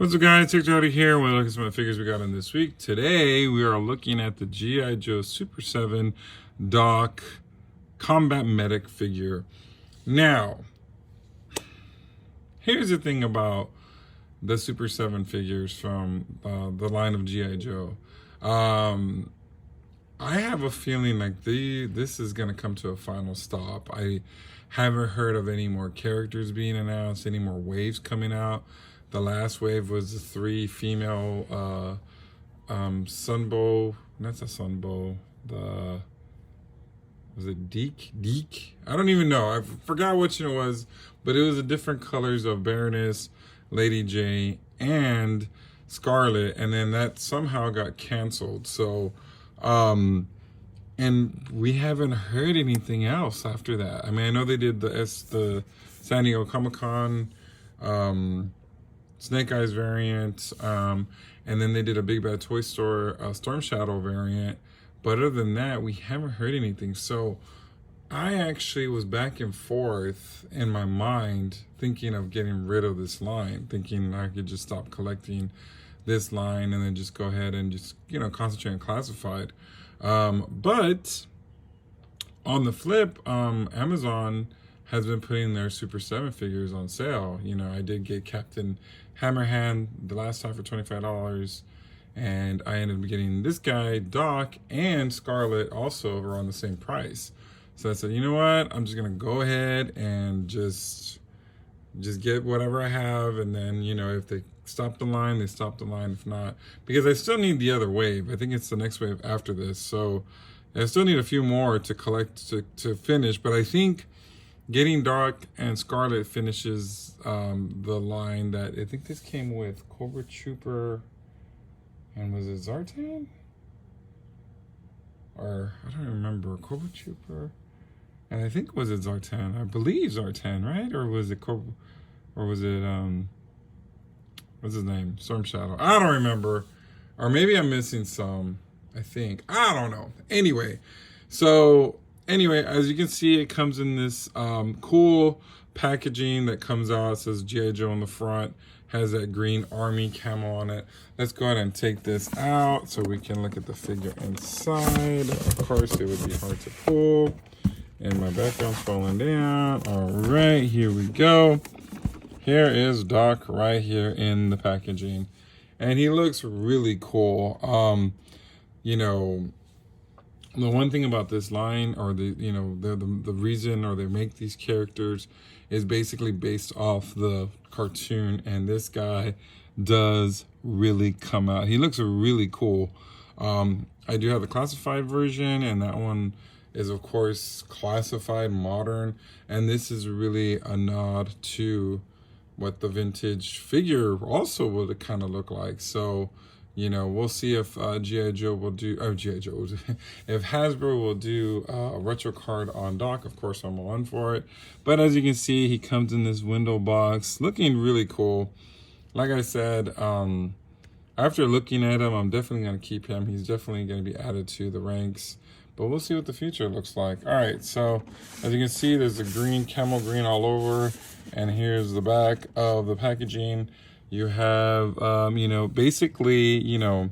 What's up, guys? GIJOE here. We're looking at some of the figures we got in this week. Today, we are looking at the G.I. Joe Super 7 Doc Combat Medic figure. Now, here's the thing about the Super 7 figures from the line of G.I. Joe. I have a feeling like this is going to come to a final stop. I haven't heard of any more characters being announced, any more waves coming out. The last wave was the 3 female Sunbow, not the Sunbow, was it Deke? I don't even know. I forgot which one it was, but it was the different colors of Baroness, Lady J, and Scarlet, and then that somehow got canceled. So, and we haven't heard anything else after that. I mean, I know they did the San Diego Comic-Con, Snake Eyes variant, and then they did a Big Bad Toy Store Storm Shadow variant. But other than that, we haven't heard anything. So I actually was back and forth in my mind thinking of getting rid of this line, thinking I could just stop collecting this line and then just go ahead and just, concentrate on classified. But on the flip, Amazon has been putting their Super 7 figures on sale. I did get Captain Hammerhand the last time for $25, and I ended up getting this guy, Doc, and Scarlet also around the same price. So I said, you know what? I'm just gonna go ahead and just get whatever I have, and then, if they stop the line, they stop the line. If not, because I still need the other wave. I think it's the next wave after this. So I still need a few more to collect to finish, but I think getting Doc and Scarlet finishes the line that I think this came with Cobra Trooper, and was it Zartan? Or I don't remember. Cobra Trooper, and I think was it Zartan? I believe Zartan, right? Or was it Cobra? Or was it what's his name? Storm Shadow. I don't remember. Or maybe I'm missing some. I think I don't know. Anyway, as you can see, it comes in this cool packaging that comes out. It says G.I. Joe on the front, has that green army camo on it. Let's go ahead and take this out so we can look at the figure inside. Of course, it would be hard to pull, and my background's falling down. All right, here we go. Here is Doc right here in the packaging, and he looks really cool. The one thing about this line, or the reason, or they make these characters, is basically based off the cartoon, and this guy does really come out. He looks really cool. I do have the classified version, and that one is of course classified modern, and this is really a nod to what the vintage figure also would kind of look like. So we'll see if G.I. Joe will do, if Hasbro will do a retro card on Doc. Of course, I'm on for it. But as you can see, he comes in this window box, looking really cool. Like I said, after looking at him, I'm definitely going to keep him. He's definitely going to be added to the ranks. But we'll see what the future looks like. All right, so as you can see, there's a green, camel green all over. And here's the back of the packaging. You have, basically, a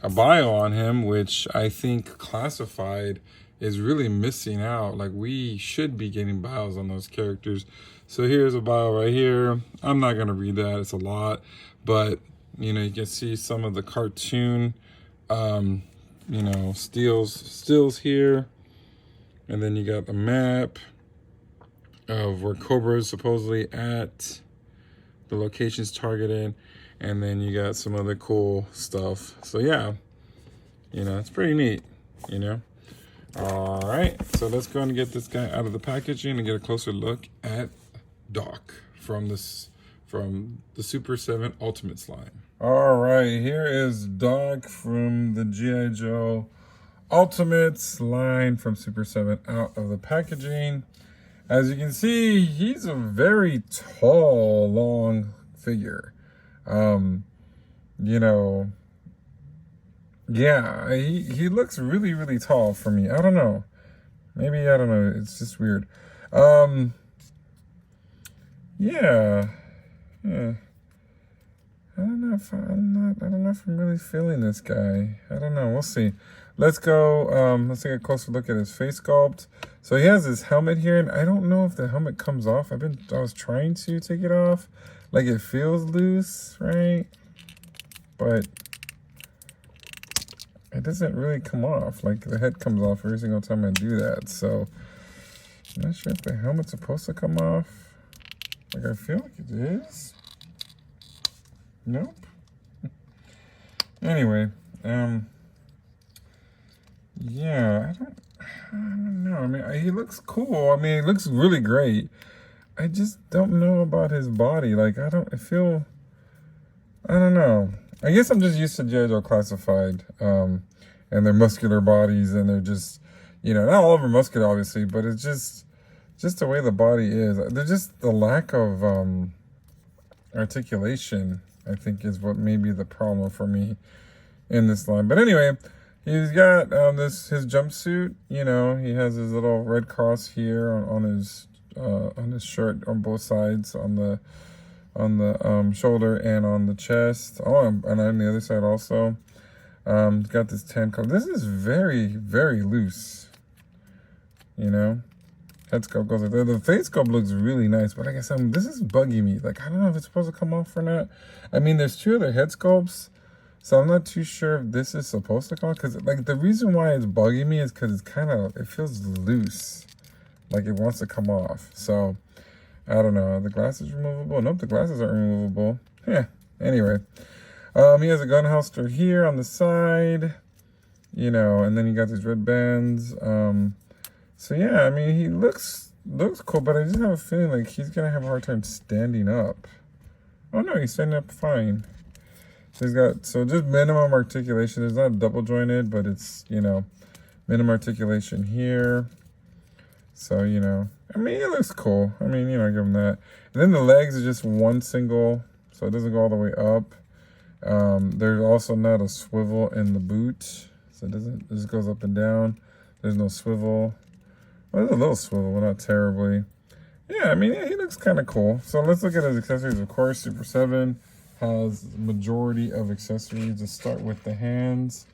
bio on him, which I think classified is really missing out. Like, we should be getting bios on those characters. So here's a bio right here. I'm not going to read that. It's a lot. But, you can see some of the cartoon, stills here. And then you got the map of where Cobra is supposedly at, the locations targeted, and then you got some other cool stuff. So yeah, it's pretty neat, All right, so let's go and get this guy out of the packaging and get a closer look at Doc from the Super 7 Ultimates line. All right, here is Doc from the G.I. Joe Ultimates line from Super 7 out of the packaging. As you can see, he's a very tall, long figure. Yeah, he looks really, really tall for me. I don't know. Maybe, I don't know. It's just weird. Yeah. I don't know if I don't know if I'm really feeling this guy. I don't know. We'll see. Let's go. Let's take a closer look at his face sculpt. So he has his helmet here, and I don't know if the helmet comes off. I was trying to take it off. Like, it feels loose, right? But it doesn't really come off. Like, the head comes off every single time I do that. So I'm not sure if the helmet's supposed to come off. Like, I feel like it is. Nope. Anyway, yeah, I don't know. I mean, he looks cool. I mean, he looks really great. I just don't know about his body. Like, I don't know. I guess I'm just used to GIJOE Classified, and their muscular bodies, and they're just, you know, not all of them are muscular, obviously, but it's just the way the body is. They're just the lack of articulation, I think, is what may be the problem for me in this line. But anyway, he's got his jumpsuit. You know, he has his little red cross here on his shirt on both sides, on the shoulder and on the chest. Oh, and on the other side also. He's got this tan color. This is very, very loose. You know, head sculpt goes like that. The face sculpt looks really nice, but like I said, this is bugging me. Like, I don't know if it's supposed to come off or not. I mean, there's two other head sculpts, so I'm not too sure if this is supposed to come off. Because, like, the reason why it's bugging me is because it feels loose. Like, it wants to come off. So, I don't know. The glasses removable? Nope, the glasses aren't removable. Yeah, anyway. He has a gun holster here on the side. You know, and then you got these red bands. So, yeah, I mean, he looks cool, but I just have a feeling like he's going to have a hard time standing up. Oh, no, he's standing up fine. He's got, so just minimum articulation. It's not double jointed, but it's, you know, minimum articulation here. So, you know, I mean, it looks cool. I mean, you know, I give him that. And then the legs are just one single, so it doesn't go all the way up. There's also not a swivel in the boot, so it just goes up and down. There's no swivel. Well, there's a little swivel, but not terribly. Yeah, I mean, yeah, he looks kind of cool. So let's look at his accessories. Of course, Super 7 has the majority of accessories. Let's start with the hands.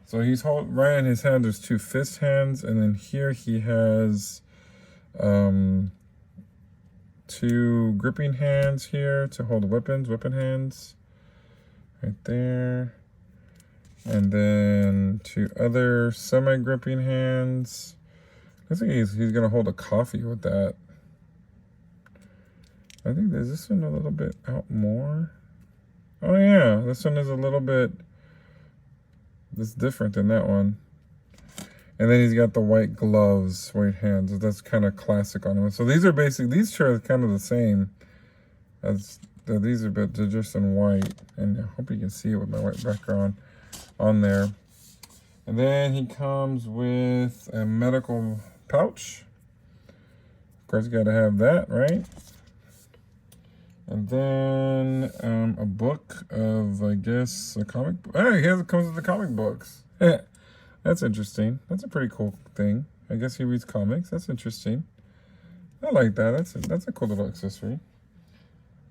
So he's right in his hand, there's two fist hands, and then here he has two gripping hands here to hold weapons, weapon hands, right there. And then two other semi-gripping hands. I think he's gonna hold a coffee with that. I think there's this one a little bit out more. Oh yeah, this one is a little bit, it's different than that one. And then he's got the white gloves, white hands. That's kind of classic on him. So these are these two are kind of the same as these are, but they're just in white. And I hope you can see it with my white background on there. And then he comes with a medical pouch. Of course, you got to have that, right? And then a book of, I guess, a comic book. Oh, it comes with the comic books. That's interesting. That's a pretty cool thing. I guess he reads comics. That's interesting. I like that. That's a cool little accessory.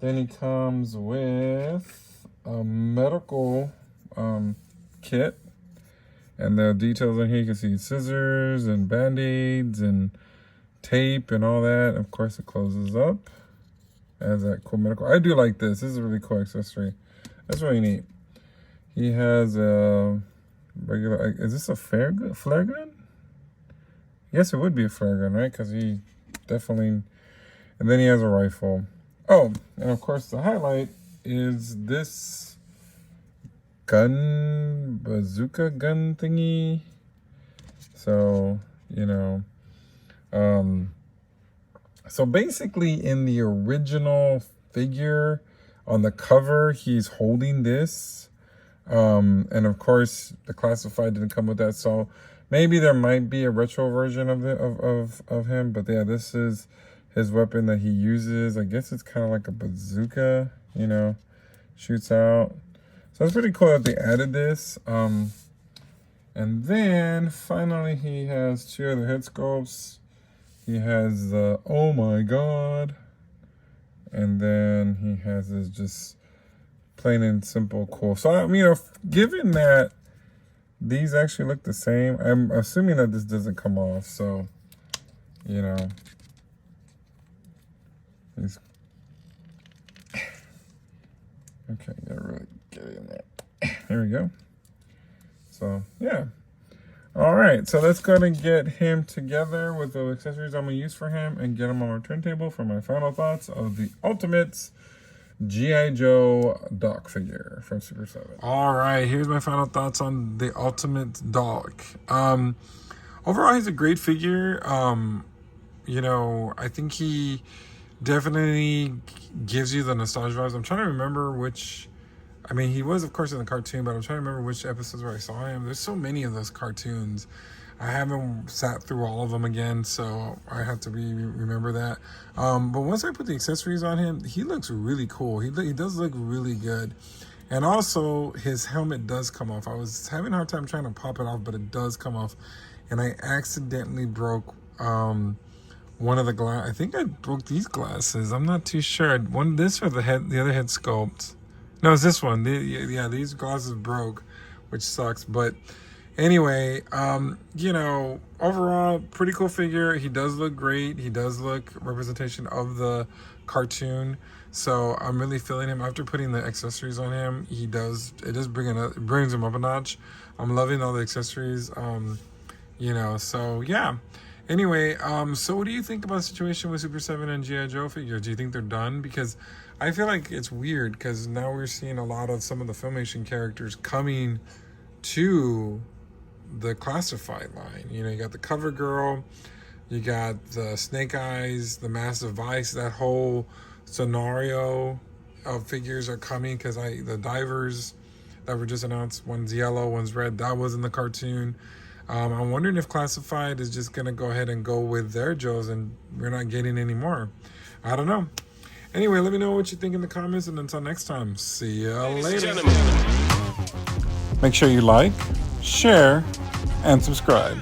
Then he comes with a medical kit. And the details in here, you can see scissors and band-aids and tape and all that. Of course, it closes up. Has that cool medical. I do like this. This is a really cool accessory. That's really neat. He has a regular. Is this a flare gun? Yes, it would be a flare gun, right? Because he definitely. And then he has a rifle. Oh, and of course, the highlight is this bazooka gun thingy. So, you know, so basically in the original figure on the cover, he's holding this. And of course the classified didn't come with that. So maybe there might be a retro version of him, but yeah, this is his weapon that he uses. I guess it's kind of like a bazooka, you know, shoots out. So it's pretty cool that they added this. And then finally he has two other head sculpts. He has the, oh my God, And then he has his just plain and simple cool. So, you know, given that these actually look the same, I'm assuming that this doesn't come off. So, you know, these. Okay, gotta really get it in there. There we go. So, yeah. All right, so let's go and get him together with the accessories I'm going to use for him and get him on our turntable for my final thoughts of the Ultimates G.I. Joe Doc figure from Super7. All right, here's my final thoughts on the Ultimate Doc. Overall, he's a great figure. You know, I think he definitely gives you the nostalgia vibes. I'm trying to remember which... I mean, he was, of course, in the cartoon, but I'm trying to remember which episodes where I saw him. There's so many of those cartoons. I haven't sat through all of them again, so I have to remember that. But once I put the accessories on him, he looks really cool. He does look really good. And also, his helmet does come off. I was having a hard time trying to pop it off, but it does come off. And I accidentally broke one of the glass. I think I broke these glasses. I'm not too sure. This or the other head sculpt. No, it's this one. Yeah, these glasses broke, which sucks. But anyway, you know, overall, pretty cool figure. He does look great. He does look representation of the cartoon. So I'm really feeling him. After putting the accessories on him, it brings him up a notch. I'm loving all the accessories. You know, so yeah. Anyway, so what do you think about the situation with Super7 and G.I. Joe figures? Do you think they're done? Because I feel like it's weird because now we're seeing a lot of some of the Filmation characters coming to the classified line. You know, you got the Cover Girl, you got the Snake Eyes, the Massive Vice, that whole scenario of figures are coming because the divers that were just announced, one's yellow, one's red, that was in the cartoon. I'm wondering if Classified is just going to go ahead and go with their Joes and we're not getting any more. I don't know. Anyway, let me know what you think in the comments, and until next time, see ya later. Make sure you like, share, and subscribe.